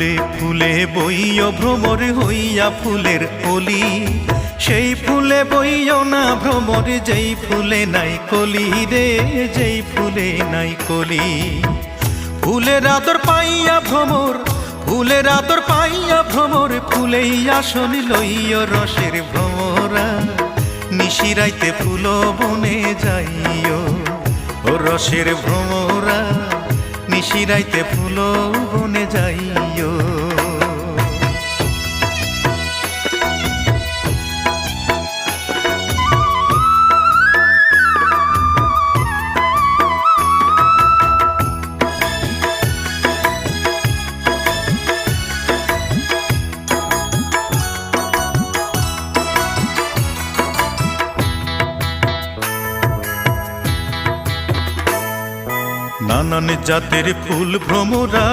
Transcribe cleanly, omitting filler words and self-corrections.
ফুলে ফুলে বইয় ভ্রমর হইয়া ফুলের কলি, সেই ফুলে বইয় না ভ্রমর যেই ফুলে নাই কলি রে, যেই ফুলে নাই কলি। ফুলের আদর পাইয়া ভ্রমর, ফুলের আদর পাইয়া ভ্রমর, ফুলেই আসন লইয় রসের ভ্রমরা, নিশিরাইতে ফুল বনে যাইও ও রসের ভ্রমরা, নিশিরাইতে ফুল বনে যাইও। নানান জাতের ফুল ভ্রমরা